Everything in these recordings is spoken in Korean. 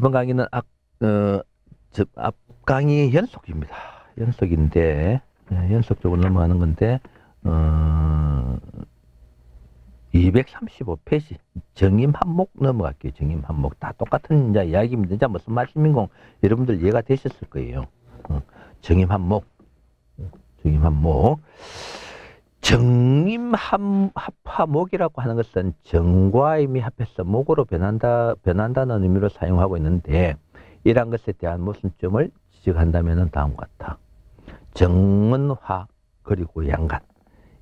이번 강의는 앞 강의 연속입니다. 연속인데, 연속적으로 넘어가는 건데, 235페이지. 정임 한목 넘어갈게요. 정임 한목. 다 똑같은 이제 이야기입니다. 이제 무슨 말씀인고 여러분들 이해가 되셨을 거예요. 정임 한목. 정임 한목. 정임 합화목이라고 하는 것은 정과 임이 합해서 목으로 변한다는 의미로 사용하고 있는데, 이러한 것에 대한 모순점을 지적한다면 다음과 같아. 정은 화, 그리고 양간.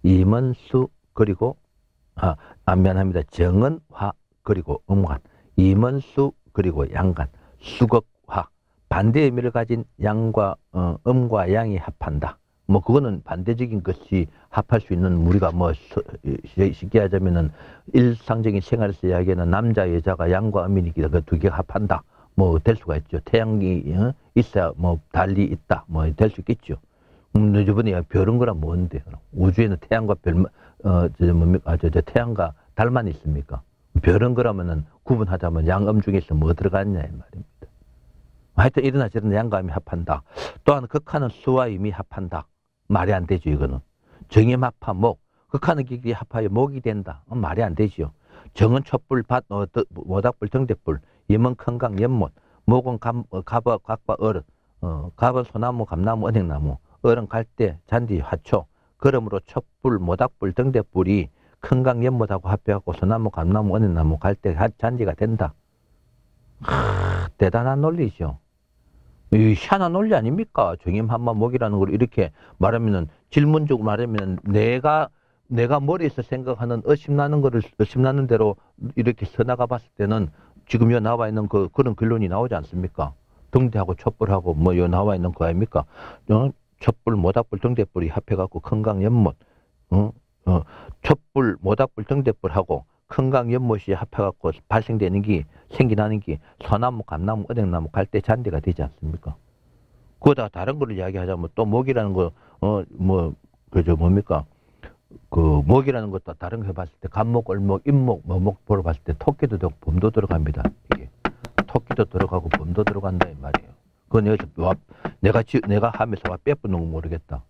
임은 수, 그리고, 미안합니다. 정은 화, 그리고 음간. 임은 수, 그리고 양간. 수극 화. 반대 의미를 가진 양과, 음과 양이 합한다. 뭐 그거는 반대적인 것이 합할 수 있는, 우리가 뭐 쉽게 하자면은 일상적인 생활에서 이야기하는 남자 여자가 양과 음이니까 그 두 개가 합한다 뭐 될 수가 있죠. 태양이 있어야 뭐 달리 있다 뭐 될 수 있겠죠. 이번에 별은 거란 뭔데? 우주에는 태양과 태양과 달만 있습니까? 별은 거라면은 구분하자면 양음 중에서 뭐 들어갔냐 이 말입니다. 하여튼 이러나 저러나 양과 음이 합한다. 또한 극하는 수와 임이 합한다. 말이 안 되죠, 이거는. 정임 합하 목. 극하는 기기 합하여 목이 된다. 말이 안 되죠. 정은 촛불, 모닥불, 등대불. 임은 큰강, 연못. 목은 갑과 얼음. 갑은 소나무, 감나무, 은행나무. 얼은 갈대, 잔디, 화초. 그러므로 촛불, 모닥불, 등대불이 큰강, 연못하고 합해갖고 소나무, 감나무, 은행나무, 갈대, 잔디가 된다. 대단한 논리죠. 이 희한한 논리 아닙니까? 정임 한마 목이라는 걸 이렇게 말하면은, 질문적으로 말하면 내가 머리에서 생각하는 의심나는 대로 이렇게 써나가 봤을 때는 지금 여 나와 있는 그런 결론이 나오지 않습니까? 등대하고 촛불하고 뭐 여 나와 있는 거 아닙니까? 촛불, 모닥불, 등대불이 합해갖고 큰강 연못, 촛불, 모닥불, 등대불하고 큰강 연못이 합해갖고 생겨나는 게 소나무, 감나무, 은행나무, 갈대, 잔디가 되지 않습니까? 그거다가 다른 거를 이야기하자면 또 목이라는 거, 뭡니까? 그 목이라는 것도 다른 거 해봤을 때 간목, 얼목, 임목, 뭐목 보러 봤을 때 토끼도 되고 범도 들어갑니다. 이게 토끼도 들어가고 범도 들어간다 이 말이에요. 그건 내가 하면서 와 빼뿌는 거 모르겠다.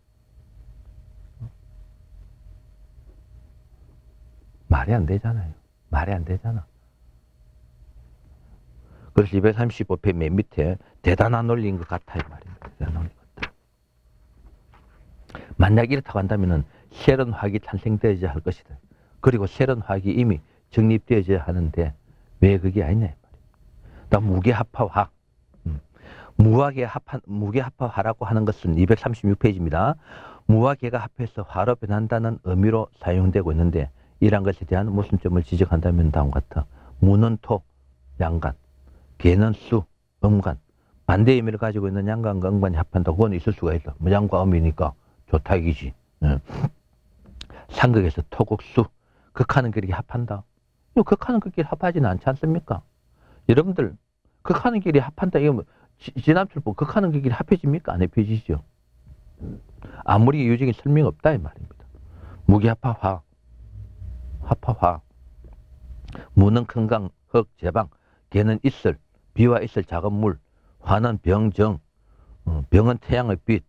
말이 안 되잖아요. 말이 안 되잖아. 그래서 235페이지 맨 밑에 대단한 논리인 것 같아 이 말입니다. 대단한 논리 같아. 만약 이렇다고 한다면은 새로운 화학이 탄생되어야 할 것이다. 그리고 새로운 화학이 이미 정립되어야 하는데 왜 그게 아니냐 이 말이에요. 그다음 무게합화화. 무게합화화라고 하는 것은 236페이지입니다. 무와 개가 합해서 화로 변한다는 의미로 사용되고 있는데, 이러한 것에 대한 모순점을 지적한다면 다음과 같아. 무는 토, 양간, 개는 수, 음간. 반대 의미를 가지고 있는 양간과 음간이 합한다. 그건 있을 수가 있어. 뭐 양과 음이니까 좋다 이기지. 삼극에서 토국수, 극하는 길이 합한다. 극하는 그 길이 합하지는 않지 않습니까? 여러분들 극하는 길이 합한다. 이거 뭐 지남출법 극하는 그 길이 합해집니까? 안 합해지죠. 아무리 유적인 설명이 없다 이 말입니다. 무기합화화, 합화화. 무는 큰강, 흙, 제방. 개는 이슬, 비와 이슬, 작은 물. 화는 병, 정. 병은 태양의 빛.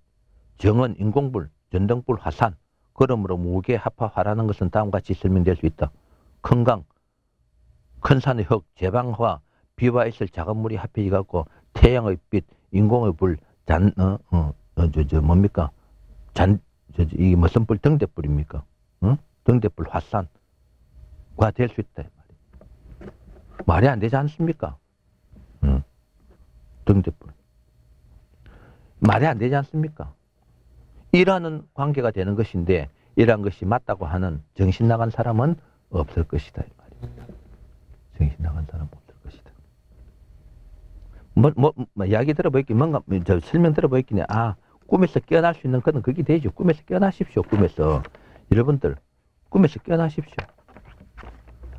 정은 인공불, 전등불, 화산. 그러므로 무게합화화라는 것은 다음과 같이 설명될 수 있다. 큰강, 큰 산의 흙, 제방화, 비와 이슬, 작은 물이 합해져갖고 태양의 빛, 인공의 불, 뭡니까? 이게 무슨 불? 등대불입니까? 등대불, 화산과 될 수 있다. 말이 안 되지 않습니까? 등대불. 말이 안 되지 않습니까? 이라는 관계가 되는 것인데, 이러한 것이 맞다고 하는 정신 나간 사람은 없을 것이다. 이 말입니다. 정신 나간 사람은 없을 것이다. 이야기 들어보겠기, 뭔가, 설명 들어보겠기네. 꿈에서 깨어날 수 있는 것은 그게 되죠. 꿈에서 깨어나십시오. 꿈에서. 여러분들, 꿈에서 깨어나십시오.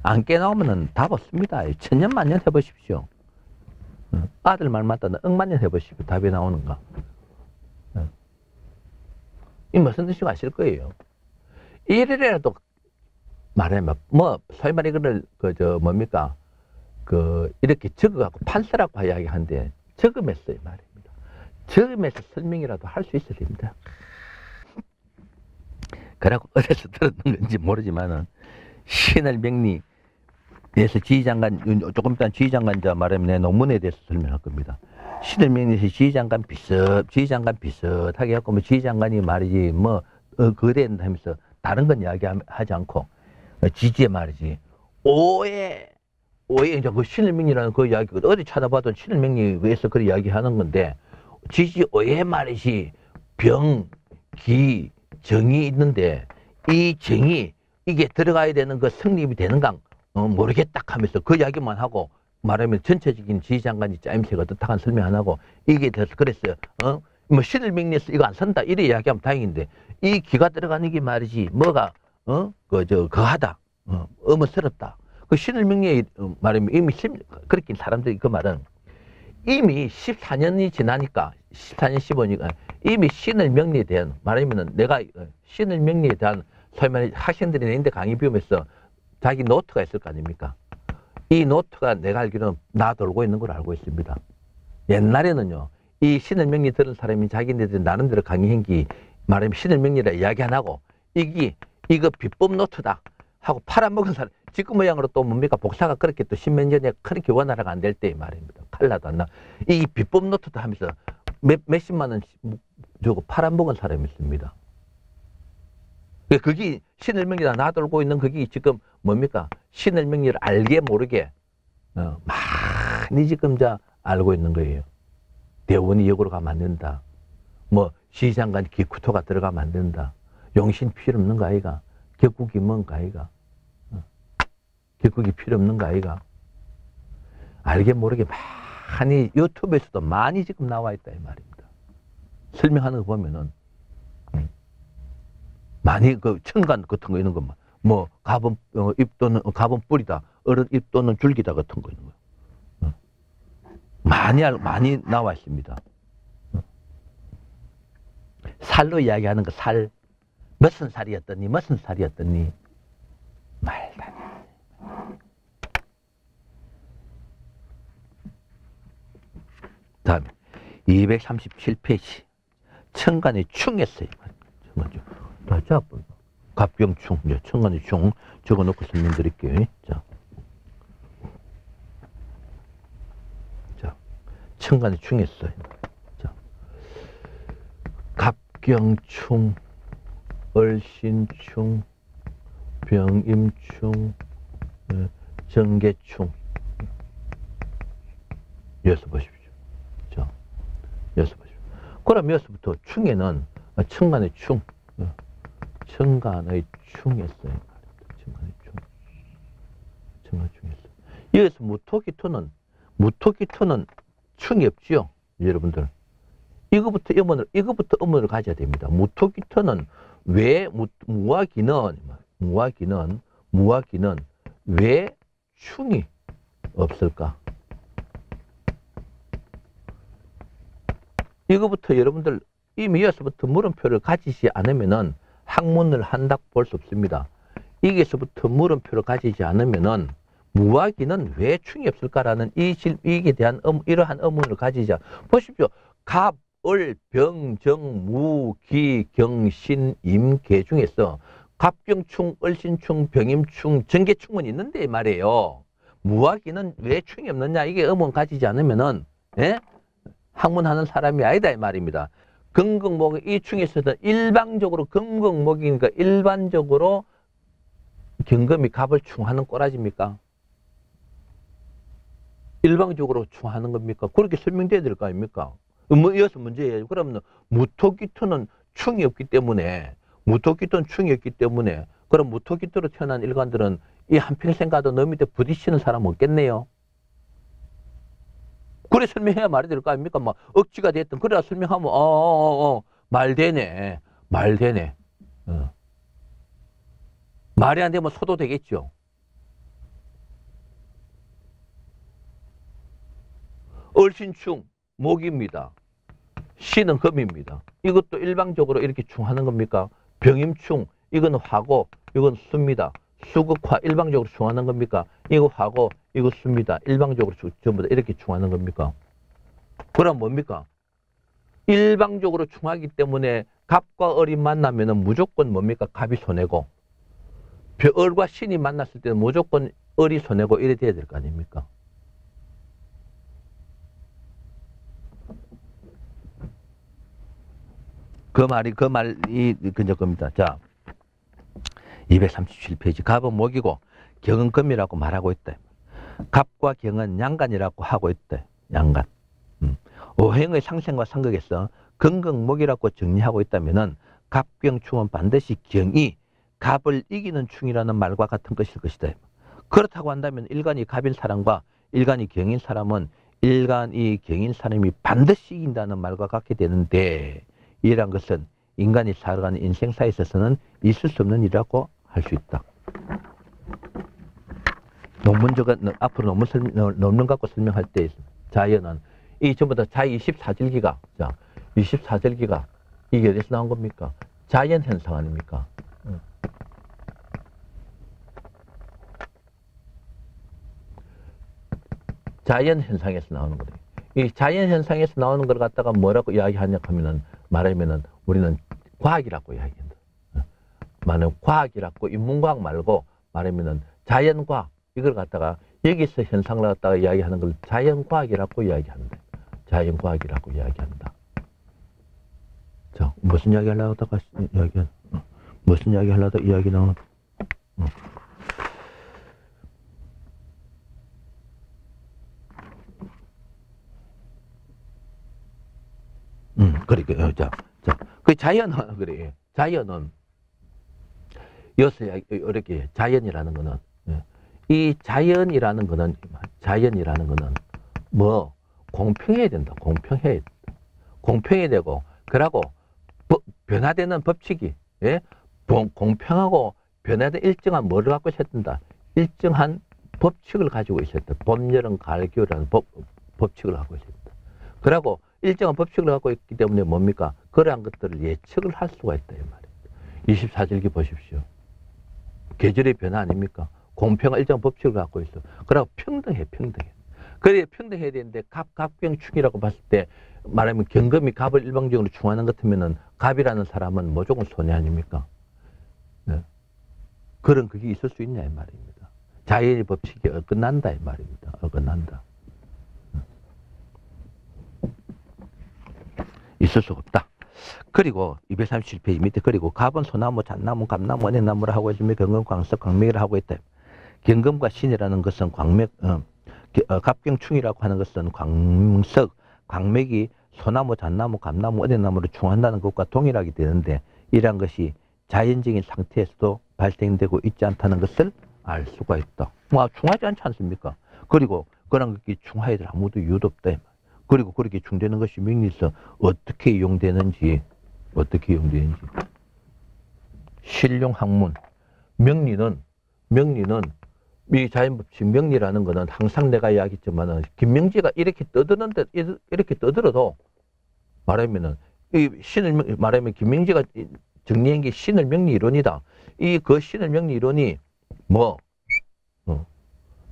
안 깨어나오면 답 없습니다. 천년만년 해보십시오. 아들 말 맞다는 억만년 해보십시오. 답이 나오는가. 이 무슨 뜻인지 아실 거예요. 이래라도 말하면, 소위 말해, 뭡니까? 이렇게 적어갖고 판서라고 이야기하는데 적음했어요 말입니다. 적음해서 설명이라도 할 수 있어야 됩니다. 그래갖고 어디서 들었는 건지 모르지만은 신을 명리에서 지휘장관, 조금 이따 지휘장관 말하면 내 논문에 대해서 설명할 겁니다. 신을 명리에서 지휘장관 비슷하게 해갖고 뭐 지휘장관이 말이지 그래 하면서 다른 건 이야기하지 않고 지지에 말이지 오해 이제 그 신을 명리라는 그 이야기 어디 찾아봐도 신을 명리에서 그 이야기하는 건데 지지 오해 말이지 병, 기, 정이 있는데 이 정이 이게 들어가야 되는 그 성립이 되는가 모르겠다 하면서 그 이야기만 하고 말하면 전체적인 지휘장관이 짜임새가 어떻다는 설명 안 하고 이게 돼서 그랬어요. 뭐 신을 명리해서 이거 안 선다 이래 이야기하면 다행인데 이 기가 들어가는 게 말이지 뭐가 거하다 어머스럽다. 그 신을 명리에 말하면 이미 그렇게 사람들이 그 말은 이미 14년이 지나니까 14년 15년이니까 이미 신을 명리에 대한 말하면 내가 신을 명리에 대한 소위 말해 학생들이 내인데 강의 배우면서 자기 노트가 있을 거 아닙니까? 이 노트가 내가 알기로는 나 돌고 있는 걸 알고 있습니다. 옛날에는요 이 신을 명리 들은 사람이 자기네들 나름대로 강의행기 말하면 신을 명리라 이야기 안 하고 이거 비법 노트다 하고 팔아먹은 사람 지금 모양으로 또 뭡니까 복사가 그렇게 또 십몇 년에 그렇게 원활하가 안 될 때 말입니다. 칼라도 안 나. 이 비법 노트다 하면서 몇십만 원 주고 팔아먹은 사람이 있습니다. 그게 신을 명리라 놔돌고 있는 그게 지금 뭡니까 신을 명리를 알게 모르게 많이 지금 알고 있는 거예요. 대원이 역으로 가면 안 된다. 뭐 시장관 기쿠토가 들어가면 안 된다. 용신 필요 없는 거 아이가. 격국이 뭔가 아이가. 격국이 필요 없는 거 아이가. 알게 모르게 많이 유튜브에서도 많이 지금 나와 있다 이 말입니다. 설명하는 거 보면은 많이 그 청간 같은 거 있는 것만 뭐 가본 잎 또는 가본 뿌리다 어른 잎 또는 줄기다 같은 거 있는 거 많이 나와 있습니다. 살로 이야기하는 거 살 무슨 살이었더니 무슨 살이었더니 말도 안 돼. 다음에 237페이지 청간의 충했어요. 자, 갑경충, 청간의 충 적어놓고 설명드릴게요. 자, 청간의 충했어요. 자, 갑경충, 얼신충, 병임충, 정계충. 여기서 보십시오. 자, 여기서 보십시오. 그럼 여기서부터 충에는 청간의 충. 청간의 충했어요. 청간의 충. 청간의 충했어요. 여기서 무토기토는 충이 없지요. 여러분들. 이거부터 의문을 가져야 됩니다. 무토기토는 왜, 무화기는 왜 충이 없을까? 이거부터 여러분들 이미 여기서부터 물음표를 가지지 않으면은 학문을 한다고 볼 수 없습니다. 여기서부터 물음표를 가지지 않으면은 무화기는 왜 충이 없을까라는 이익에 대한 이러한 의문을 가지자. 보십시오. 갑, 을, 병, 정, 무, 기, 경, 신, 임, 계 중에서 갑경충, 을신충, 병임충, 정계충은 있는데 말이에요. 무화기는 왜 충이 없느냐 이게 의문 가지지 않으면은 학문하는 사람이 아니다 이 말입니다. 금극목이 이 충에서도 일방적으로 금극목이니까 일반적으로 경금이 갑을 충하는 꼬라지입니까? 일방적으로 충하는 겁니까? 그렇게 설명돼야 될 거 아닙니까? 이어서 문제예요. 그러면 무토기토는 충이 없기 때문에 그럼 무토기토로 태어난 일관들은 이 한평생 가도 너 밑에 부딪히는 사람 없겠네요. 그래 설명해야 말이 될 거 아닙니까? 막 억지가 됐든 그래야 설명하면 말 되네. 말이 안 되면 소도 되겠죠. 얼신충 목입니다. 신은 금입니다. 이것도 일방적으로 이렇게 충하는 겁니까? 병임충 이건 화고 이건 수입니다. 수극화 일방적으로 충하는 겁니까? 이거 화고 이거 습니다. 일방적으로 전부 다 이렇게 충하는 겁니까? 그럼 뭡니까? 일방적으로 충하기 때문에 갑과 을이 만나면은 무조건 뭡니까? 갑이 손해고, 을과 신이 만났을 때는 무조건 을이 손해고 이래 돼야 될 거 아닙니까? 그 말이 그저 겁니다. 자, 237페이지. 갑은 목이고 경은 금이라고 말하고 있다. 갑과 경은 양간이라고 하고 있다. 양간. 오행의 상생과 상극에서 금극목이라고 정리하고 있다면은 갑경충은 반드시 경이 갑을 이기는 충이라는 말과 같은 것일 것이다. 그렇다고 한다면 일간이 갑인 사람과 일간이 경인 사람은 일간이 경인 사람이 반드시 이긴다는 말과 같게 되는데, 이란 것은 인간이 살아가는 인생사에 있어서는 있을 수 없는 일이라고 할 수 있다. 논문적인 앞으로 논문 갖고 설명할 때 자연은 이 전부 다 자의 24절기가, 자, 24절기가 이게 어디서 나온 겁니까? 자연 현상 아닙니까? 자연 현상에서 나오는 거예요. 이 자연 현상에서 나오는 걸 갖다가 뭐라고 이야기하냐 하면은, 말하면은 우리는 과학이라고 이야기한다. 말하면 과학이라고, 인문과학 말고 말하면은 자연과학, 이걸 갖다가 여기서 현상을 갖다가 이야기하는 걸 자연과학이라고 이야기한다. 자연과학이라고 이야기한다. 자, 무슨 이야기 하려다가 무슨 이야기 하려다 이야기 나오는 그래, 그 자연은, 그래. 자연은, 여기서 이렇게 자연이라는 거는, 이 자연이라는 거는, 뭐, 공평해야 된다. 공평해야 된다. 공평해야 되고, 그러고, 변화되는 법칙이, 예? 공평하고 변화된 일정한 뭐를 갖고 있어야 된다. 일정한 법칙을 가지고 있어야 된다. 봄, 여름, 가을, 겨울이라는 법칙을 갖고 있어야 된다. 그러고, 일정한 법칙을 갖고 있기 때문에 뭡니까? 그러한 것들을 예측을 할 수가 있다, 이 말이에요. 24절기 보십시오. 계절의 변화 아닙니까? 공평한 일정한 법칙을 갖고 있어. 그러고 평등해. 그래, 평등해야 되는데, 갑경충이라고 봤을 때, 말하면 경금이 갑을 일방적으로 충하는 것 같으면은, 갑이라는 사람은 무조건 손해 아닙니까? 네. 그런 그게 있을 수 있냐, 이 말입니다. 자연의 법칙이 어긋난다, 이 말입니다. 어긋난다. 있을 수가 없다. 그리고 237페이지 밑에, 그리고 갑은 소나무, 잣나무, 감나무, 은행나무를 하고 있으며 경금, 광석, 광맥이라 하고 있다. 경금과 신이라는 것은 광맥, 갑경충이라고 하는 것은 광석, 광맥이 소나무, 잣나무, 감나무, 은행나무를 충한다는 것과 동일하게 되는데, 이러한 것이 자연적인 상태에서도 발생되고 있지 않다는 것을 알 수가 있다. 충하지 않지 않습니까? 그리고 그런 것이 충하에들 아무도 이유도 없다. 그리고 그렇게 충되는 것이 명리에서 어떻게 이용되는지, 실용학문. 명리는 이 자연법칙 명리라는 거는 항상 내가 이야기했지만은, 김명지가 이렇게 떠들어도 말하면은, 이 신을 말하면 김명지가 정리한 게 신을 명리 이론이다. 그 신을 명리 이론이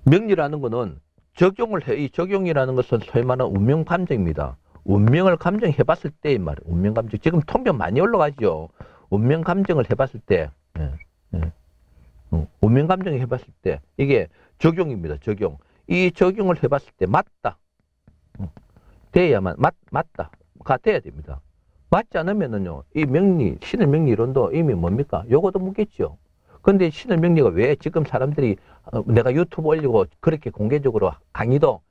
명리라는 거는 적용을 해. 이 적용이라는 것은 소위 말하는 운명 감정입니다. 운명을 감정해 봤을 때, 이 말이에요. 운명 감정. 지금 통변 많이 올라가죠. 운명 감정을 해 봤을 때, 운명 감정을 해 봤을 때, 이게 적용입니다. 적용. 이 적용을 해 봤을 때, 맞다. 돼야만, 맞다가 돼야 됩니다. 맞지 않으면은요, 이 명리, 신의 명리 이론도 이미 뭡니까? 요거도 묻겠죠. 근데 신의 명리가 왜 지금 사람들이, 내가 유튜브 올리고 그렇게 공개적으로 강의도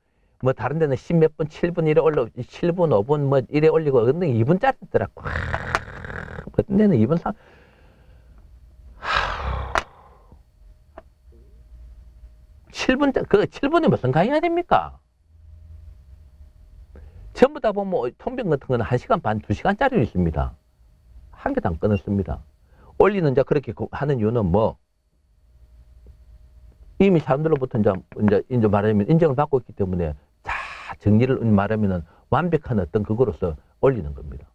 뭐 다른 데는 10몇 분, 7분 이래 올리고, 7분, 5분 뭐 이래 올리고, 근데 2분짜리더라고. 근데는 2분 7분짜리, 그 7분이 무슨 강의가 됩니까? 전부 다 보면 통변 같은 거는 1시간 반, 2시간짜리 있습니다. 한 개도 안 끊었습니다. 올리는 자 그렇게 하는 이유는 뭐, 이미 사람들로부터 이제 말하면 인정을 받고 있기 때문에, 자, 정리를 말하면은 완벽한 어떤 그거로서 올리는 겁니다.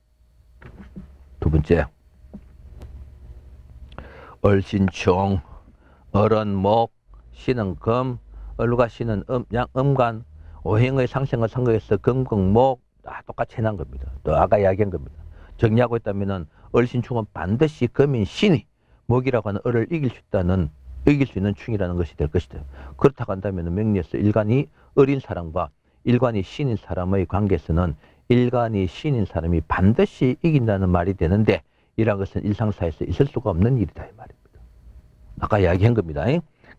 두 번째. 얼신충, 을은 목, 신은 금, 을과 신은 음간, 오행의 상생과 상극에서 금극목 똑같이 해놓은 겁니다. 또 아까 이야기한 겁니다. 정리하고 있다면은 을신충은 반드시 금인 신이 목이라고 하는 을을 이길 수 있는 충이라는 것이 될 것이다. 그렇다고 한다면 명리에서 일간이 을인 사람과 일간이 신인 사람의 관계에서는 일간이 신인 사람이 반드시 이긴다는 말이 되는데 이런 것은 일상사에서 있을 수가 없는 일이다 이 말입니다. 아까 이야기한 겁니다.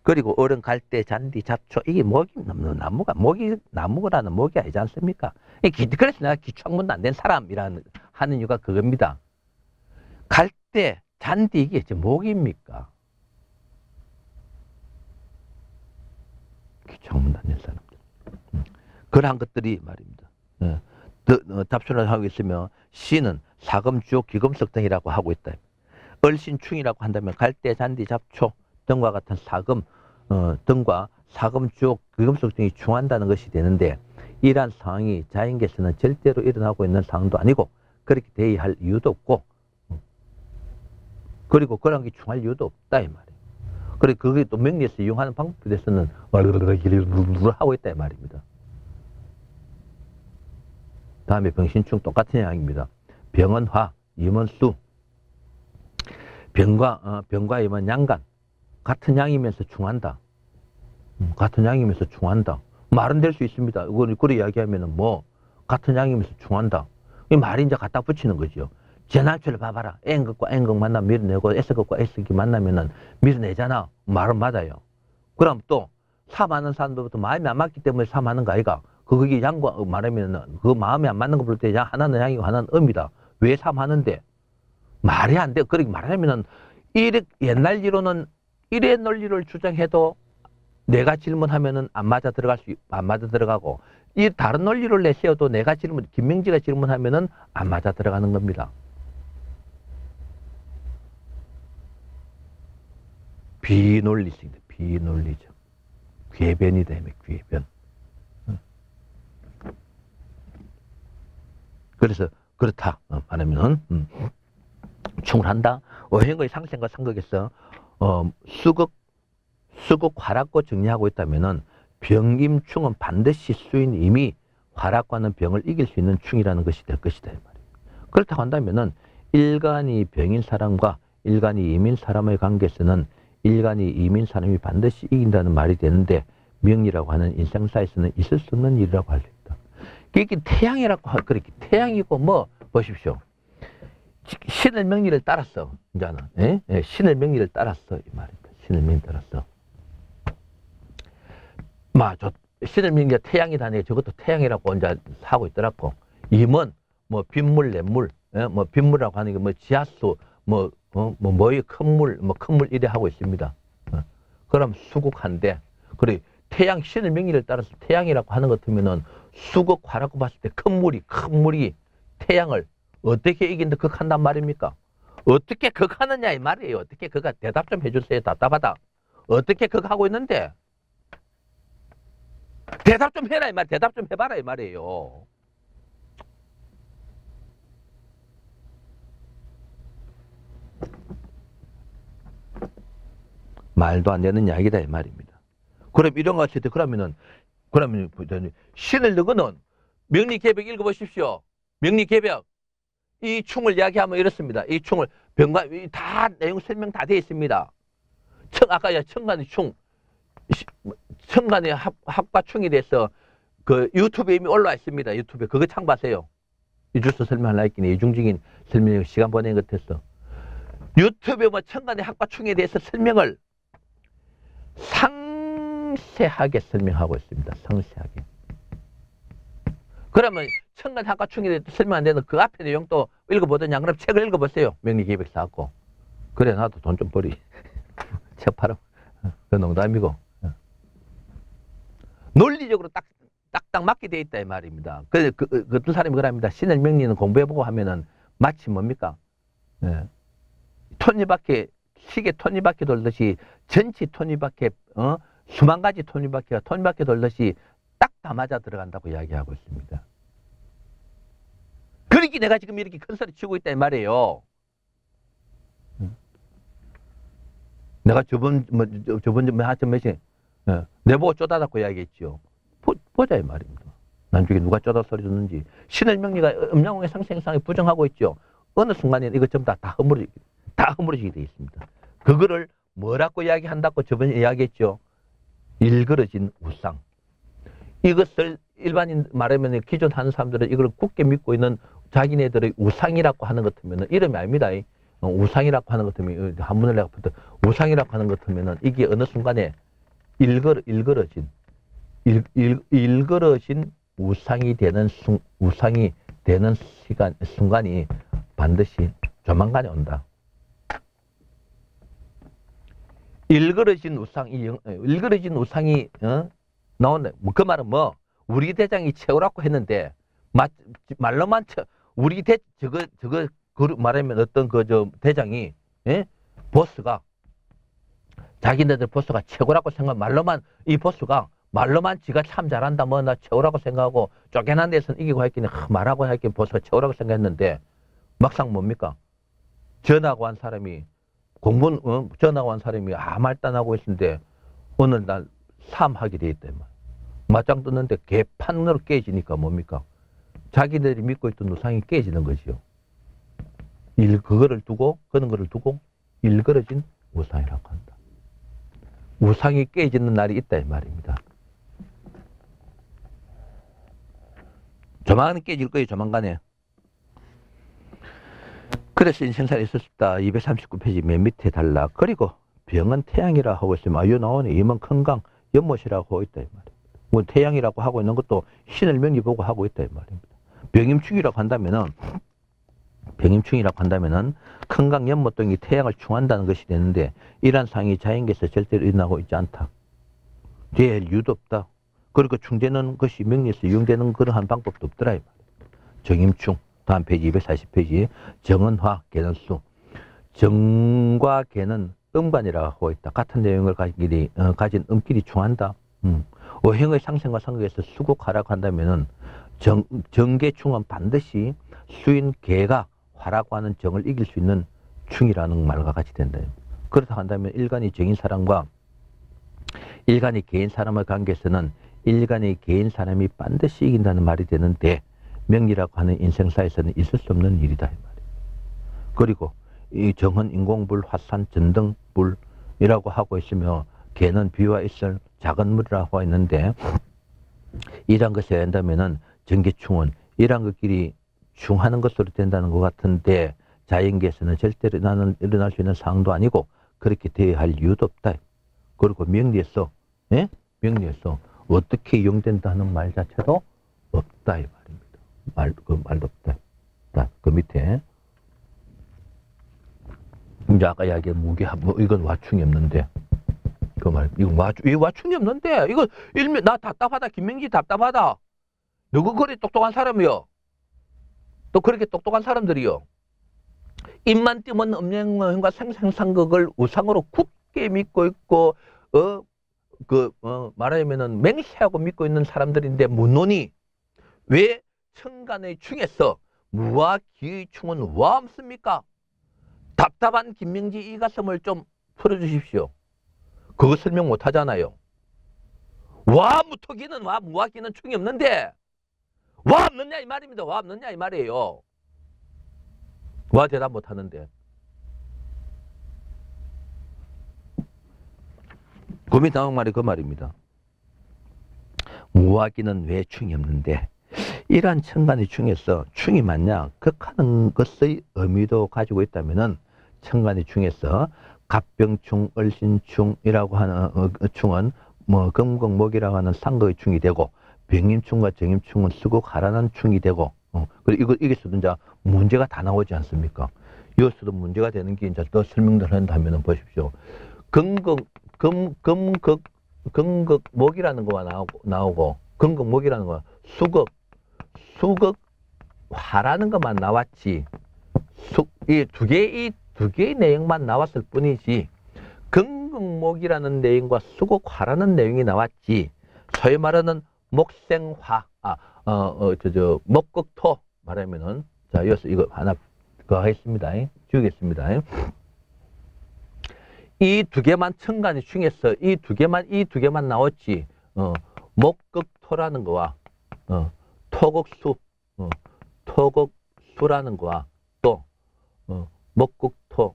그리고 어른 갈대 잔디 잡초 이게 목이 나무라는 목이 아니지 않습니까? 그래서 내가 기초학문도 안 된 사람이라는 하는 이유가 그겁니다. 갈대 잔디 이게 목입니까? 기초학문도 안 된 사람들. 그러한 것들이 말입니다. 답변을 하고 있으면 신은 사금, 주옥, 기금석 등이라고 하고 있다. 을신충이라고 한다면 갈대, 잔디, 잡초 등과 같은 사금 등과 사금, 주옥, 기금석 등이 충한다는 것이 되는데 이러한 상황이 자연계에서는 절대로 일어나고 있는 상황도 아니고 그렇게 대의할 이유도 없고 그리고 그런 게 충할 이유도 없다 이 말이에요. 그리고 그게 또 명리에서 이용하는 방법에 대해서는 하고 있다 이 말입니다. 다음에 병신충 똑같은 양입니다. 병은 화, 임은 수. 병과 임은 양간. 같은 양이면서 충한다. 같은 양이면서 충한다. 말은 될 수 있습니다. 그래 이야기하면은 같은 양이면서 충한다. 이 말이 이제 갖다 붙이는 거죠. 제 남편을 봐봐라. N극과 N극 만나면 밀어내고 S극과 S극이 만나면은 밀어내잖아. 말은 맞아요. 그럼 또 사 많은 사람들부터 마음이 안 맞기 때문에 사 많은 거 아이가? 그게 양과 말하면은 그 마음이 안 맞는 거 볼 때 하나는 양이고 하나는 음이다. 왜 사 많은데? 말이 안 돼. 그렇게 말하면은 옛날 이론은 일의 논리를 주장해도 내가 질문하면은 안 맞아 들어가고 이 다른 논리를 내세워도 김명지가 질문하면은 안 맞아 들어가는 겁니다. 비논리성입니다. 비논리적. 궤변이다. 궤변. 그래서 그렇다 말하면은 충을한다. 오행의 상생과 상극에서 수극 화락고 정리하고 있다면은 병임충은 반드시 수인임이 화락과는 병을 이길 수 있는 충이라는 것이 될 것이다. 그렇다고 한다면은 일간이 병인 사람과 일간이 임인 사람의 관계에서는 일간이 임인 사람이 반드시 이긴다는 말이 되는데 명리라고 하는 인생사에서는 있을 수 없는 일이라고 할 수 있다. 이게 태양이라고 그렇게 태양이고 보십시오. 신의 명리를 따랐어. 이제는 신의 명리를 따랐어 이 말입니다. 신의 명리 따랐어. 신의 명리가 태양이다네. 저것도 태양이라고 이제 하고 있더라고. 임은 빗물, 냇물, 빗물이라고 하는 게 지하수, 뭐의 큰 물 이래 하고 있습니다. 그럼 수국한데, 그래 태양 신의 명리를 따라서 태양이라고 하는 것 같으면은 수국 화라고 봤을 때 큰 물이 태양을 어떻게 이긴다 극한단 말입니까? 어떻게 극하느냐 이 말이에요. 어떻게 극하 대답 좀 해주세요. 답답하다. 어떻게 극하고 있는데? 대답 좀 해라 이 말. 대답 좀 해봐라 이 말이에요. 말도 안 되는 이야기다 이 말입니다. 그럼 이런 거 같을 때 그러면 신을 너거는 명리개벽 읽어보십시오. 명리개벽 이 충을 이야기하면 이렇습니다. 이 충을 병과 다 내용 설명 다 되어 있습니다. 아까 청간의 충, 청간의 합과 충에 대해서 그 유튜브에 이미 올라와 있습니다. 유튜브에 그거 참고하세요. 이주서 설명하려 했기니 이중적인 설명 시간 보낸 것 같아서 유튜브에 청간의 합과 충에 대해서 설명을 상세하게 설명하고 있습니다. 상세하게. 그러면 청간 학과 충에 대해서 설명 안 되는 그 앞에 내용 또 읽어보더냐? 그럼 책을 읽어보세요. 명리기획 사갖고. 그래 나도 돈 좀 벌이. 책 팔아. 그 농담이고. 논리적으로 딱딱 맞게 돼 있다 이 말입니다. 그래서 어떤 사람이 그럽니다. 신의 명리는 공부해보고 하면은 마치 뭡니까? 톱니바퀴 시계 톱니바퀴 돌듯이 전치 톱니바퀴 수만 가지 톱니바퀴가 톱니바퀴 돌듯이 딱 다 맞아 들어간다고 이야기하고 있습니다. 그러니까 내가 지금 이렇게 큰 소리 치고 있다 이 말이에요. 내가 저번 몇시 예. 내보고 쪼다닥고 이야기했죠. 보자 이 말입니다. 나중에 누가 쪼다 소리 듣는지. 신의 명리가 음양홍의 상생상에 부정하고 있죠. 어느 순간에 이것 전부 다 허물어지게 되어 있습니다. 그거를 뭐라고 이야기한다고 저번에 이야기했죠. 일그러진 우상. 이것을 일반인 말하면 기존 하는 사람들은 이걸 굳게 믿고 있는 자기네들의 우상이라고 하는 것 같으면 이름이 아닙니다. 우상이라고 하는 것 같으면 한문을 내가 붙어 우상이라고 하는 것 같으면 이게 어느 순간에 일그러진 우상이 되는 순간이 반드시 조만간에 온다. 일그러진 우상이 나오네. 그 말은 뭐 우리 대장이 최고라고 했는데 말로만 우리 저거 말하면 어떤 대장이 보스가 자기네들 보스가 최고라고 생각 말로만 이 보스가 말로만 지가 참 잘한다 뭐 나 최고라고 생각하고 쫓겨난 데서는 이기고 했기는 말하고 했기는 보스가 최고라고 생각했는데 막상 뭡니까? 전화고 한 사람이 전화고 한 사람이 아무 말도 안 하고 있는데 어느 날 사함하게 돼 있다. 맞짱 떴는데 개판으로 깨지니까 뭡니까? 자기들이 믿고 있던 우상이 깨지는 거지요. 그런 거를 두고 일그러진 우상이라고 한다. 우상이 깨지는 날이 있다 이 말입니다. 조만간 깨질 거예요. 조만간에. 그래서 인생살이 있었다. 239페이지 맨 밑에 달라. 그리고 병은 태양이라 하고 있으면 아유 나오네. 임은 건강 연못이라고 하고 있다 이 말입니다. 뭐 태양이라고 하고 있는 것도 신을 명리 보고 하고 있다 이 말입니다. 병임충이라고 한다면은 건강 연못 등이 태양을 충한다는 것이 되는데 이러한 상이 자연계에서 절대로 일어나고 있지 않다. 될 이유도 없다. 그리고 충되는 것이 명리에서 이용되는 그러한 방법도 없더라 이 말입니다. 정임충 다음 페이지 240페이지 정은화 개는수 정과 개는 음관이라고 하고 있다. 같은 내용을 가진 음끼리 충한다. 어행의 상생과 상극에서 수국하라고 한다면은 정계충은 반드시 수인 개가 화라고 하는 정을 이길 수 있는 충이라는 말과 같이 된다. 그렇다고 한다면 일간이 정인 사람과 일간이 개인 사람의 관계에서는 일간이 개인 사람이 반드시 이긴다는 말이 되는데 명리라고 하는 인생사에서는 있을 수 없는 일이다. 그리고 이 정은 인공불, 화산, 전등불이라고 하고 있으며 개는 비와 있을 작은 물이라고 하고 있는데 이런 것이 된다면은 정계충은 이런 것끼리 충하는 것으로 된다는 것 같은데 자연계에서는 절대로 일어날 수 있는 상황도 아니고 그렇게 되어야 할 이유도 없다. 그리고 명리에서 어떻게 이용된다는 말 자체도 없다 이 말입니다. 말도 없다. 자, 그 밑에 이제 아까 이야기한 이건 와충이 없는데 그 말 이거 와충이 없는데 이거 일면 나 답답하다. 김명지 답답하다. 누구 그리 똑똑한 사람이요? 또 그렇게 똑똑한 사람들이요. 입만 띄면 음양과 생생상극을 우상으로 굳게 믿고 있고 말하자면은 맹세하고 믿고 있는 사람들인데 문논이 왜 천간의 충에서 무와 기의 충은 왜 없습니까? 답답한 김명지 이 가슴을 좀 풀어주십시오. 그거 설명 못 하잖아요. 와 무토기는 와 무화기는 충이 없는데 와 없느냐 이 말입니다. 와 없느냐 이 말이에요. 와 대답 못 하는데. 고민 나온 말이 그 말입니다. 무화기는 왜 충이 없는데 이러한 천간의 충에서 충이 맞냐 극하는 것의 의미도 가지고 있다면은 천간의 충에서 갑병충, 을신충이라고 하는 충은 뭐 금극목이라고 하는 상극의 충이 되고 병임충과 정임충은 수국하라는 충이 되고 그리고 이게서도 이제 문제가 다 나오지 않습니까? 여기서도 문제가 되는 게 이제 더 설명을 한다면 보십시오. 금극목이라는 거가 나오고 금극목이라는 거 수극화라는 것만 나왔지 이 두 개의 내용만 나왔을 뿐이지 금극목이라는 내용과 수극화라는 내용이 나왔지 소위 말하는 목생화 목극토 말하면은 자 여기서 이거 하나 그거 하겠습니다. 지우겠습니다. 이 두 개만 천간이 중에서 이 두 개만 나왔지. 목극토라는 거와 토극수, 토극수라는 거와 또 목극토,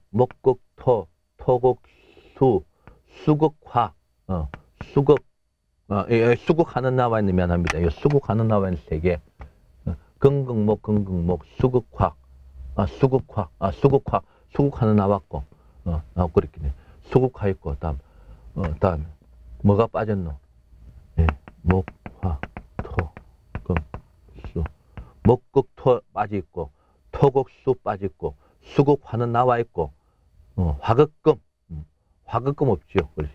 토극수, 수극화, 수극하는 나와 있는 미안합니다. 이 수극하는 나와 있는 세 개. 금극목, 수극화, 수극하는 나왔고, 나왔고 이렇게 수극화 있고, 다음 뭐가 빠졌노? 예, 목, 화, 토, 금, 수. 목극토 빠져 있고, 토극수 빠져 있고, 수극화는 나와 있고, 화극금, 화극금 없지요. 그렇지.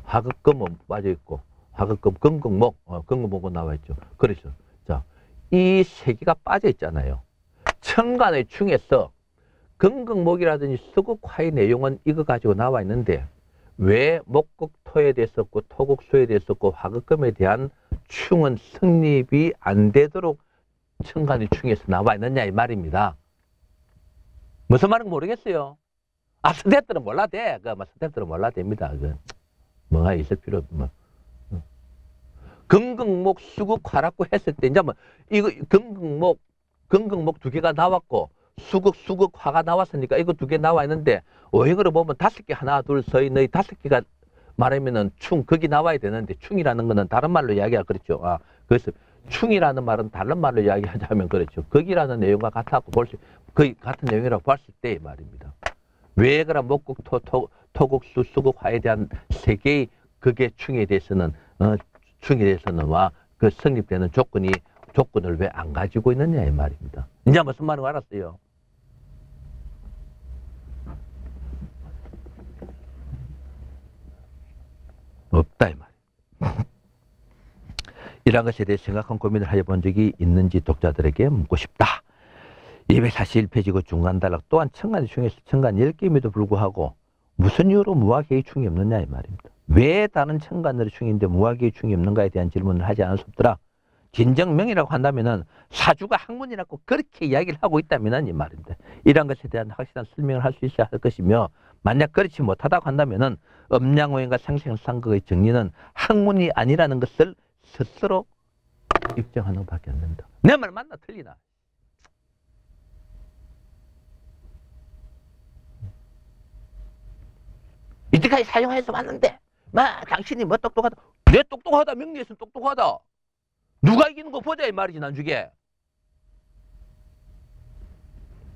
화극금은 빠져 있고, 화극금, 금극목은 나와 있죠. 그렇죠. 자, 이 세 개가 빠져 있잖아요. 천간의 중에서 금극목이라든지 수극화의 내용은 이거 가지고 나와 있는데 왜 목극토에 대해서고 토극수에 대해서고 화극금에 대한 충은 성립이 안 되도록 천간의 중에서 나와 있느냐 이 말입니다. 무슨 말인지 모르겠어요. 스태프들은 몰라도 돼. 스태프들은 몰라도 됩니다. 뭐가 있을 필요 없고. 금극목 수극화라고 했을 때 이제 이거 금극목 두 개가 나왔고 수극화가 나왔으니까 이거 두 개 나와 있는데 오행으로 보면 5개 하나 둘 서이 너희 5개가 말하면은 충 거기 나와야 되는데 충이라는 거는 다른 말로 이야기하 그렇죠. 그래서 충이라는 말은 다른 말로 이야기하자면 그렇죠. 거기라는 내용과 같다고 거의 같은 내용이라고 봤을 때 말입니다. 왜 그럼 목극토 토극수 수극화에 대한 세 개의 그게 충에 대해서는 와 그 성립되는 조건을 왜 안 가지고 있느냐 이 말입니다. 이제 무슨 말인지 알았어요? 없다 이 말이에요. 이런 것에 대해 심각한 고민을 해본 적이 있는지 독자들에게 묻고 싶다. 241페이지고 중간단락 또한 천간이 중에서 천간 10개임에도 불구하고 무슨 이유로 무화계의 충이 없느냐 이 말입니다. 왜 다른 천간으로 충인데 무화계의 충이 없는가에 대한 질문을 하지 않을 수 없더라. 진정명이라고 한다면은 사주가 학문이라고 그렇게 이야기를 하고 있다면은 이 말입니다. 이런 것에 대한 확실한 설명을 할 수 있어야 할 것이며 만약 그렇지 못하다고 한다면은 음양오행과 상생상극의 정리는 학문이 아니라는 것을 스스로 입증하는 것밖에 안 된다. 내 말 맞나 틀리나? 이때까지 사용해서 왔는데 당신이 뭐 똑똑하다. 내 똑똑하다 명리에서는 똑똑하다. 누가 이기는 거 보자 이 말이지 난주게.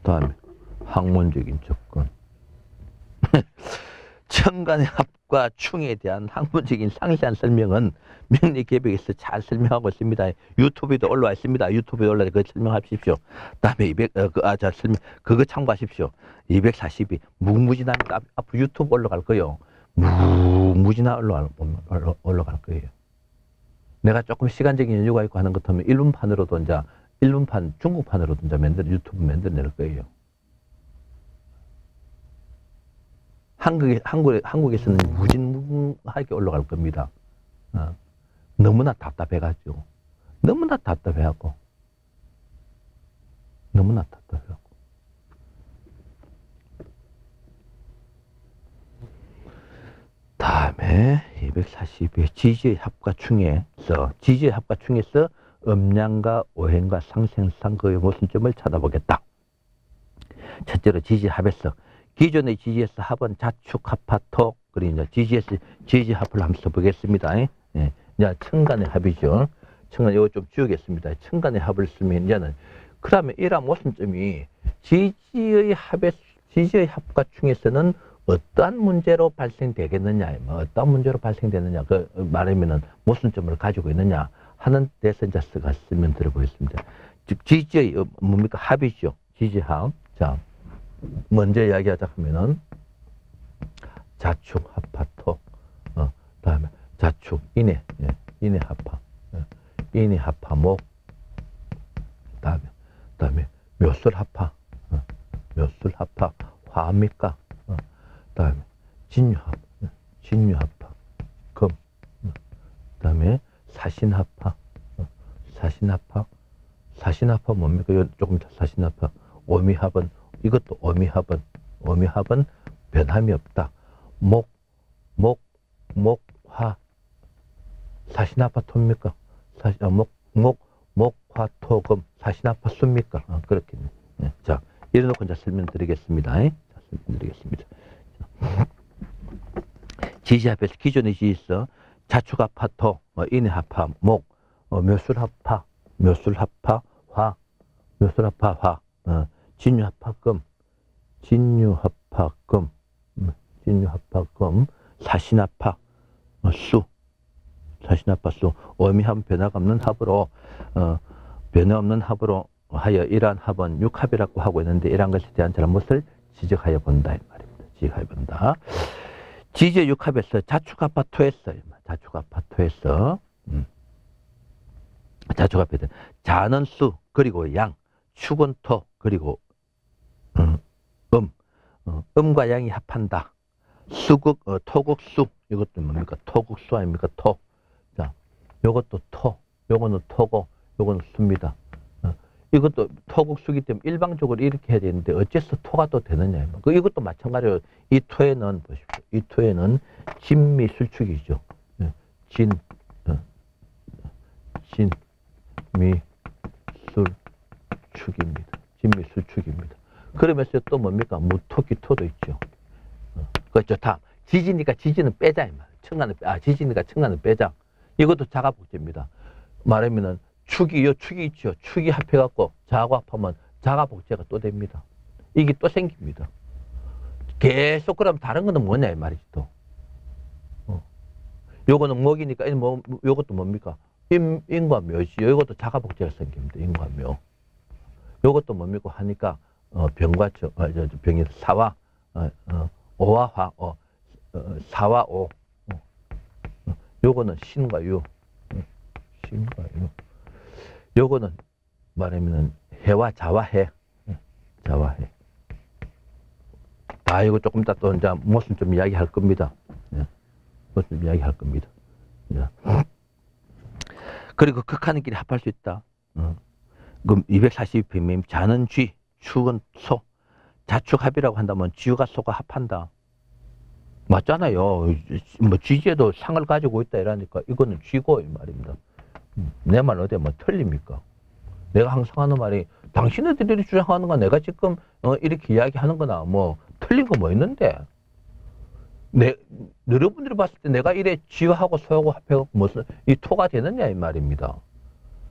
다음에 학문적인 접근. 천간의 합과 충에 대한 학문적인 상세한 설명은 명리개벽에서 잘 설명하고 있습니다. 유튜브에도 올라와 있습니다. 유튜브에 올라와 그거 설명하십시오. 다음에 그거 참고하십시오. 242 무궁무진하니까 앞으로 유튜브 올라갈 거예요. 무궁무진하 올라갈 거예요. 내가 조금 시간적인 여유가 있고 하는 것 같으면 일본판으로도 이제 일본판 중국판으로도 이제 유튜브 만들어낼 거예요. 한국에서는 무진무궁하게 올라갈 겁니다. 너무나 답답해가지고. 너무나 답답해갖고. 다음에 242회 지지의 합과 충에서 음양과 오행과 상생상극의 모순점을 찾아보겠다. 첫째로 지지합에서 기존의 지지에서 합은 자축, 합화토, 그리고 이제 지지합을 한번 써보겠습니다. 예. 이제 천간의 합이죠. 천간 이거 좀 지우겠습니다. 천간의 합을 쓰면 이제는 그다음에 이러한 모순점이 지지의 합과 충에서는 어떠한 문제로 발생되겠느냐, 어떠한 문제로 발생되느냐, 말하면은 모순점을 가지고 있느냐 하는 데서 이제 쓰면 들어보겠습니다. 즉 지지의 뭡니까 합이죠. 지지합. 자. 먼저 이야기하자 하면은 자축, 합화토, 다음에 자축, 인해 합화, 인해 합화목, 다음에 묘술 합화, 화합니까? 다음에 진유합, 진유합화, 금, 다음에 사신합화, 사신합화 뭡니까? 조금 더 사신합화, 오미합은 이것도 오미합은 변함이 없다. 목, 화. 사시나파토입니까? 목, 화, 토, 금. 사시나파수입니까? 그렇겠네. 네. 자, 이래놓고 이제 설명드리겠습니다. 자, 설명드리겠습니다. 지지합에서 기존의 지지서 자축합파 토, 인해합파 목, 묘술합파 화, 묘술합파 화, 진유합파 금, 사신합파 수, 어미합 변화가 없는 합으로 변화 없는 합으로 하여 이러한 합은 육합이라고 하고 있는데 이러한 것에 대한 잘못을 지적하여 본다 이 말입니다. 지적하여 본다. 지지의 육합에서 자축합파토에서 자축합에서 자는 수 그리고 양, 축은 토 그리고 음과 양이 합한다. 토국수 이것도 뭡니까? 토국수 아닙니까? 토. 자, 요것도 토, 요거는 토고, 요거는 수입니다. 이것도 토국수기 때문에 일방적으로 이렇게 해야 되는데 어째서 토가 또 되느냐. 이것도 마찬가지로 이 토에는 보십시오. 이 토에는 진미술축이죠. 진미술축입니다. 그러면서 또 뭡니까? 무토기토도 있죠. 그렇죠. 다음 지지니까 지지는 빼자 이 말. 지지니까 청간은 빼자. 이것도 자가복제입니다. 말하면은 축이 있죠. 축이 합해갖고 자하고 합하면 자가복제가 또 됩니다. 이게 또 생깁니다. 계속 그럼 다른 거는 뭐냐 이 말이지 또. 요거는 목이니까 요것도 뭡니까? 인과 묘지. 요것도 자가복제가 생깁니다. 인과 묘. 요것도 뭡니까 하니까 병과 병이 사와 오와 화 사와 오. 요거는 신과 유. 요거는 말하면은 해와 자와해. 이거 조금 이따 또 이제 무슨 좀 이야기할 겁니다. 무슨 좀 이야기할 겁니다. 그리고 극하는 길이 합할 수 있다. 그럼 242페이지 자는 쥐, 축은 소. 자축합이라고 한다면 쥐가 소가 합한다. 맞잖아요. 뭐 쥐제도 상을 가지고 있다 이러니까 이거는 쥐고 이 말입니다. 내 말 어디 뭐 틀립니까? 내가 항상 하는 말이 당신네들이 주장하는 거 내가 지금 이렇게 이야기하는 거나 뭐 틀린 거 뭐 있는데 여러분들이 봤을 때 내가 이래 쥐하고 소하고 합해서 무슨 이 토가 되느냐 이 말입니다.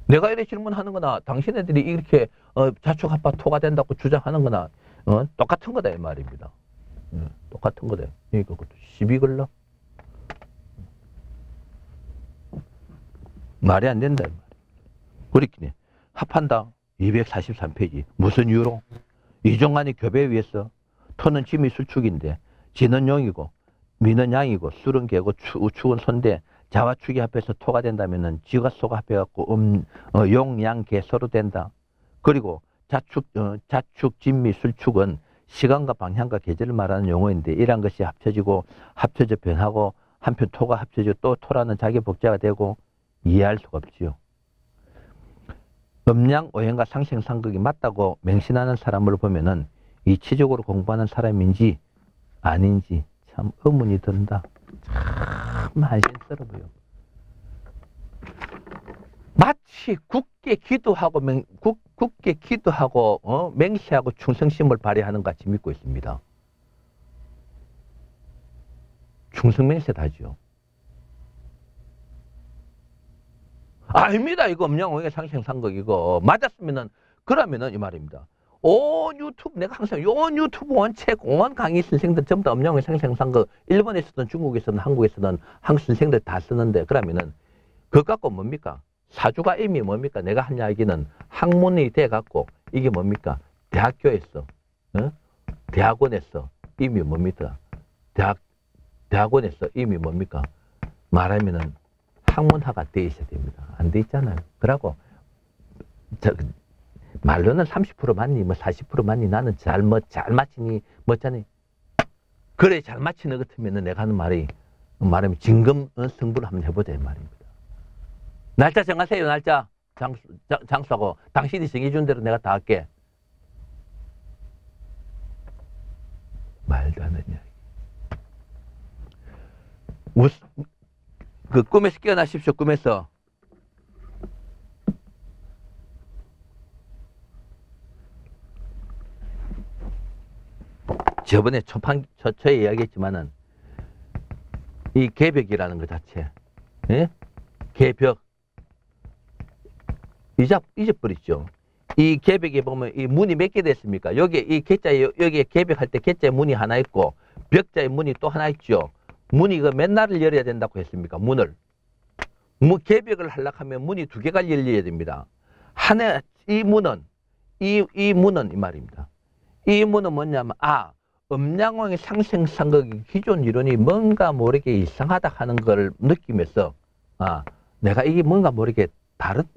내가 이래 질문하는 거나 당신네들이 이렇게 자축합파 토가 된다고 주장하는 거나 똑같은 거다 이 말입니다. 똑같은 거다. 이거 그것도 시비 걸러? 말이 안 된다. 그렇긴 합한다. 243페이지. 무슨 이유로? 이종간이 교배에 의해서 토는 짐이 수축인데 지는 용이고 미는 양이고 술은 개고 축은 손대 자와 축이 합해서 토가 된다면은 지가 소가 합해갖고 용, 양, 개 서로 된다. 그리고 자축, 진미, 술축은 시간과 방향과 계절을 말하는 용어인데 이러한 것이 합쳐져 변하고 한편 토가 합쳐져 또 토라는 자기 복제가 되고 이해할 수가 없지요. 음양, 오행과 상생, 상극이 맞다고 맹신하는 사람을 보면은 이치적으로 공부하는 사람인지 아닌지 참 의문이 든다. 참 한심스러워 보여. 마치 굳게 기도하고 맹세하고 충성심을 발휘하는 것 같이 믿고 있습니다. 충성맹세다죠. 아닙니다. 이거 음양오행의 상생상극 이거 맞았으면은 그러면은 이 말입니다. 온 유튜브 내가 항상 온 유튜브 온 책 온 강의 선생들 전부 다 음양오행 상생상극 일본에서든 중국에서든 한국에서든 한국 선생들 다 쓰는데 그러면은 그거 갖고 뭡니까? 사주가 이미 뭡니까? 내가 한 이야기는 학문이 돼 갖고 이게 뭡니까? 대학교에서 대학원에서 이미 뭡니까? 대학원에서 이미 뭡니까? 말하면은 학문화가 돼 있어야 됩니다. 안 돼 있잖아요. 그러고 말로는 30% 맞니 뭐 40% 맞니 나는 잘 맞히니 뭐잖니 그래 잘 맞히는 것 같으면은 내가 하는 말이 말하면 진금 승부를 한번 해보자 이 말입니다. 날짜 정하세요. 날짜 장수하고 당신이 정해준 대로 내가 다 할게. 말도 안 되는 이야기. 그 꿈에서 깨어나십시오. 꿈에서. 저번에 초초에 이야기했지만은 이 개벽이라는 것 자체, 예? 개벽 잊어버리죠. 이 개벽에 보면 이 문이 몇 개 됐습니까? 여기 이 개자에 여기에 개벽할 때 개자에 문이 하나 있고 벽자에 문이 또 하나 있죠. 문이 그 맨날을 열어야 된다고 했습니까? 문을 개벽을 하려고 하면 문이 두 개가 열려야 됩니다. 하나 이 문은 이 문은 이 말입니다. 이 문은 뭐냐면 음양왕의 상생상극의 기존 이론이 뭔가 모르게 이상하다 하는 걸 느끼면서 내가 이게 뭔가 모르게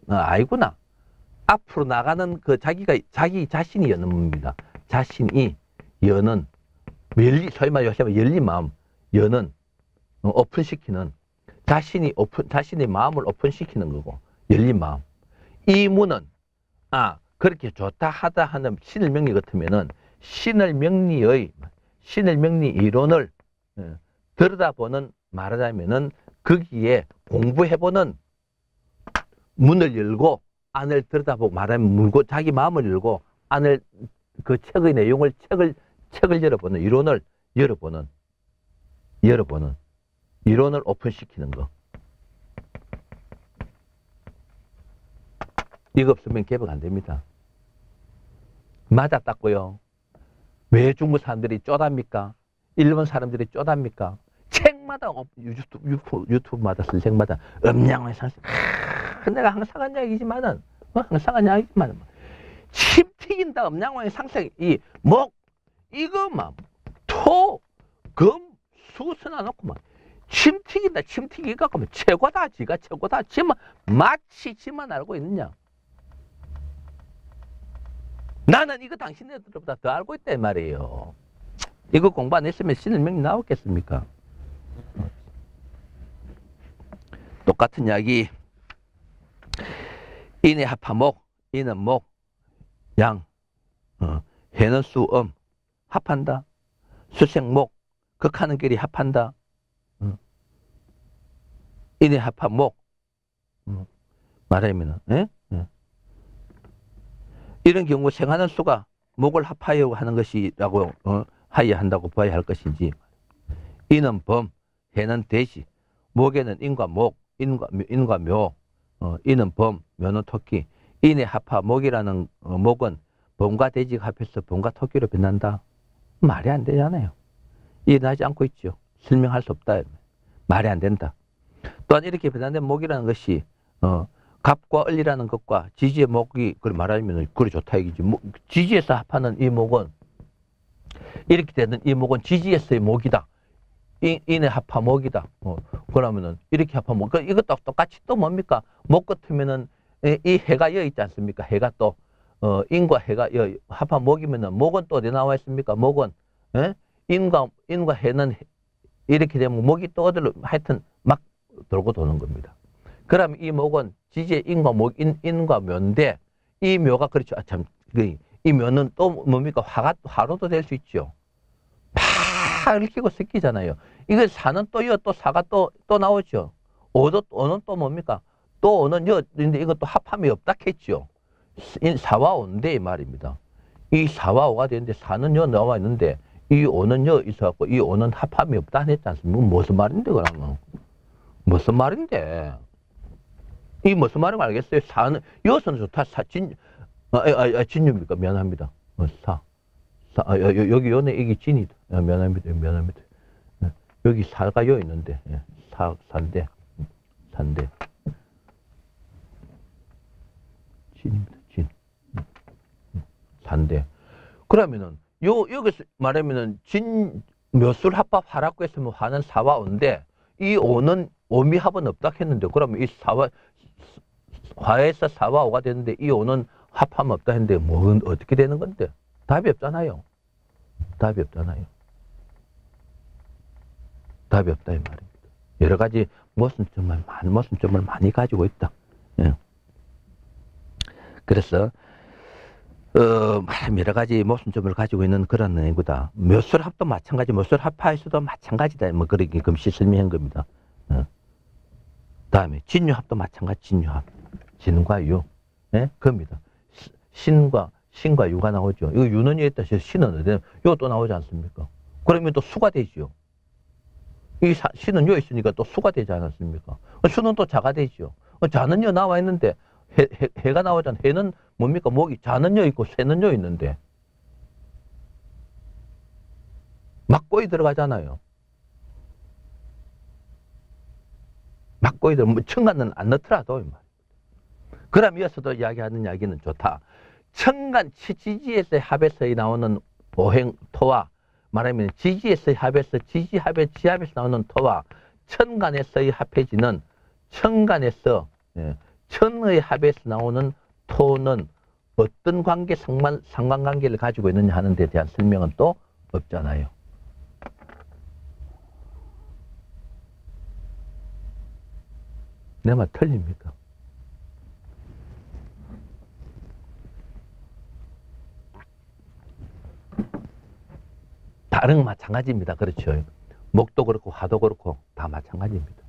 아니구나. 앞으로 나가는 그 자기 자신이 여는 겁니다. 자신이 여는 소위 말해 열린 마음 여는 오픈시키는 자신의 마음을 오픈시키는 거고 열린 마음. 이 문은 그렇게 좋다 하다 하는 신을 명리 같으면은 신을 명리 이론을 들여다보는 말하자면은 거기에 공부해보는 문을 열고 안을 들여다보고 말하면 물고 자기 마음을 열고 안을 그 책의 내용을 책을 열어보는 이론을 열어보는 이론을 오픈시키는 거. 이거 없으면 개벽 안 됩니다. 맞았다고요. 왜 중국 사람들이 쪼답니까? 일본 사람들이 쪼답니까? 책마다 유튜브마다 쓸 책마다 음양의 상식. 내가 항상 한 이야기지만은 침 튀긴다 음양왕의 상생 이거만 토금 수선화 놓고만 침 튀긴다 침 튀기가 그러면 최고다 지가 최고다 마치 지만 알고 있느냐? 나는 이거 당신들보다 더 알고 있다 이 말이에요. 이거 공부 안 했으면 신을 명리 나왔겠습니까? 똑같은 이야기. 인의 합하목, 인은 목, 양, 해는 수, 합한다. 수생목, 극하는 길이 합한다. 인의 합하목, 말하면은, 이런 경우 생하는 수가 목을 합하여 하는 것이라고 하여야 한다고 봐야 할 것인지, 인은 범, 해는 대시, 목에는 인과 목, 인과 묘, 인은 범, 묘는 토끼. 인의 합하 목이라는 목은 범과 대지가 합해서 범과 토끼로 변한다. 말이 안 되잖아요. 일어나지 않고 있죠. 설명할 수 없다. 말이 안 된다. 또한 이렇게 변환된 목이라는 것이 갑과 을이라는 것과 지지의 목이 그걸 말하면 그리 좋다 얘기지. 지지에서 합하는 이 목은 이렇게 되는 이 목은 지지에서의 목이다. 인의 합하 목이다. 그러면은 이렇게 합하 목. 이것도 똑같이 또 뭡니까? 목 같으면은 이 해가 여 있지 않습니까? 해가 또 인과 해가 여 합하 목이면은 목은 또 어디 나와 있습니까? 목은 인과 해는 이렇게 되면 목이 또 어디로 하여튼 막 돌고 도는 겁니다. 그러면 이 목은 지지의 인과 목 인과 묘인데 이 묘가 그렇죠. 이 묘는 또 뭡니까? 화로도 될 수 있죠. 팍 얽히고 섞이잖아요. 이거 사는 또 여 또 사가 또 나오죠. 오는 또 뭡니까? 또 오는 여인데 이것도 합함이 없다 했죠. 사와 오인데 이 말입니다. 이 사와 오가 되는데 사는 여 나와 있는데 이 오는 여 있어갖고 이 오는 합함이 없다 했지 않습니까? 무슨 말인데 그러면? 무슨 말인데? 이 무슨 말인지 알겠어요? 사는 여서는 좋다. 진유입니까? 미안합니다. 여기 요네 이게 진이다. 미안합니다. 여기 사가 여 있는데 산대 진입니다. 진 산대. 그러면은 여기서 말하면은 진 몇술 합합 하라고 했으면 화는 사와 온데 이 오는 오미합은 없다 했는데 그러면 이 사와 화에서 사와 오가 되는데 이 오는 합하면 없다 했는데 뭐 어떻게 되는 건데? 답이 없잖아요. 답이 없다 이 말입니다. 여러 가지 모순점을 많이 가지고 있다. 예. 그래서 여러 가지 모순점을 가지고 있는 그런 내구다. 묘술합도 마찬가지, 묘술합파에서도 마찬가지다. 뭐, 그렇게 금시 설명한 겁니다. 다음에, 진유합도 마찬가지, 진유합. 진과 유. 예? 겁니다. 신과 유가 나오죠. 이거 유는 여기 있다. 신은 어디, 요 또 나오지 않습니까? 그러면 또 수가 되죠. 이 신은 요 있으니까 또 수가 되지 않았습니까? 수는 또 자가 되죠. 자는 요 나와 있는데, 해가 나오잖아. 해는 뭡니까? 목이 자는 요 있고 새는 요 있는데 막고이 들어가잖아요. 막고이 들어 청간은 안 넣더라도 그럼 이어서도 이야기하는 이야기는 좋다. 청간 지지에서의 합에서 나오는 보행 토와 말하면 지지에서의 합에서 지지합의 지합에서 나오는 토와 천간에서의 합해지는 천간에서 천의 합에서 나오는 토는 어떤 상관관계를 가지고 있느냐 하는 데 대한 설명은 또 없잖아요. 내 말 틀립니까? 다른 마찬가지입니다. 그렇죠. 목도 그렇고 화도 그렇고 다 마찬가지입니다.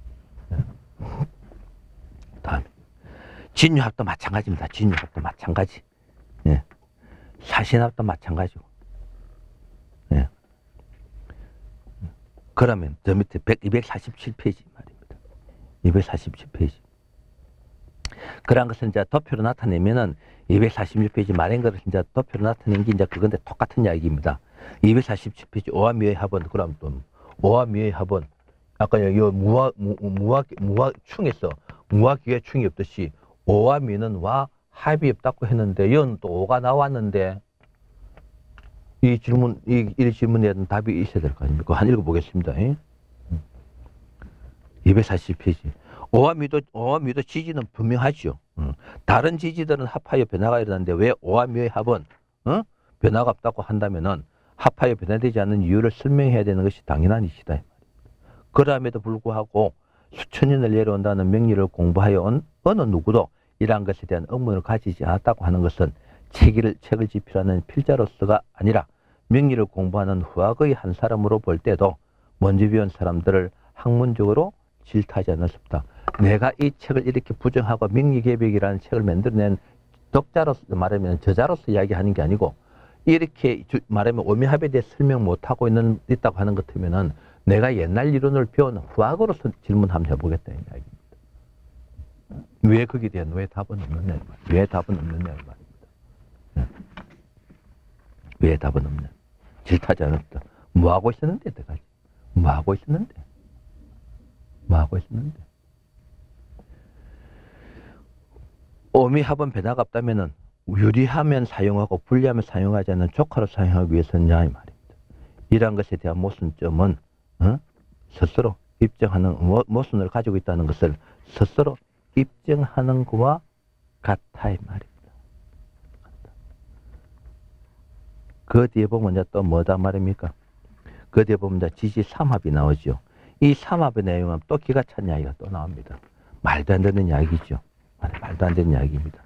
다음에 진유합도 마찬가지입니다. 진유합도 마찬가지. 예. 사신합도 마찬가지고. 예. 그러면 저 밑에 247페이지 말입니다. 247페이지. 그런 것을 이제 도표로 나타내면은 246페이지 말한 것을 이제 도표로 나타낸 게 이제 그건데 똑같은 이야기입니다. 247페이지 오와 미의 합은 그럼 또 오와 미의 합은 아까 여기 무화충에서 무화기계충이 없듯이 오와 미는 와 합이 없다고 했는데 이건 또 오가 나왔는데 이 질문에 대한 답이 있어야 될 거 아닙니까? 한 읽어보겠습니다. 240페이지. 오와 미도 지지는 분명하죠. 다른 지지들은 합하여 변화가 일어나는데 왜 오와 미의 합은 변화가 없다고 한다면은 합하여 변화되지 않는 이유를 설명해야 되는 것이 당연한 이시다. 그럼에도 불구하고 수천 년을 내려온다는 명리를 공부하여 온 어느 누구도 이러한 것에 대한 의문을 가지지 않았다고 하는 것은 책을 집필하는 필자로서가 아니라 명리를 공부하는 후학의 한 사람으로 볼 때도 먼저 배운 사람들을 학문적으로 질타하지 않을 수 없다. 내가 이 책을 이렇게 부정하고 명리개벽이라는 책을 만들어낸 독자로서 말하면 저자로서 이야기하는 게 아니고 이렇게 말하면 오미합에 대해 설명 못하고 있다고 하는 것 같으면은 내가 옛날 이론을 배운 후학으로서 질문 한번 해보겠다 이 이야기입니다. 왜 거기에 대한 왜 답은 없느냐 왜 답은 없느냐 이 말입니다. 네. 왜 답은 없냐? 질타하지 않았다. 뭐 하고 있었는데 내가 뭐 하고 있었는데 오미합은 변화가 없다면은 유리하면 사용하고 불리하면 사용하지 않는 조카로 사용하기 위해서냐 이 말입니다. 이러한 것에 대한 모순점은 스스로 입증하는 모순을 가지고 있다는 것을 스스로 입증하는 것과 같아 이 말입니다. 그 뒤에 보면 이제 또 뭐다 말입니까? 그 뒤에 보면 이제 지지 삼합이 나오죠. 이 삼합의 내용은 또 기가 찬 이야기가 또 나옵니다. 말도 안 되는 이야기죠. 말도 안 되는 이야기입니다.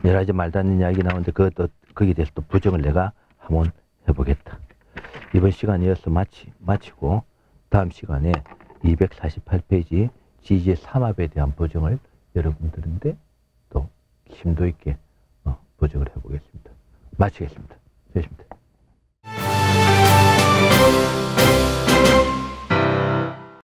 여러 가지 말도 안 되는 이야기 나오는데 거기에 대해서 또 부정을 내가 한번 해보겠다. 이번 시간 이어서 마치고 다음 시간에 248페이지 지지의 삼합에 대한 부정을 여러분들인데 또 심도 있게 부정을 해보겠습니다. 마치겠습니다. 되십니다.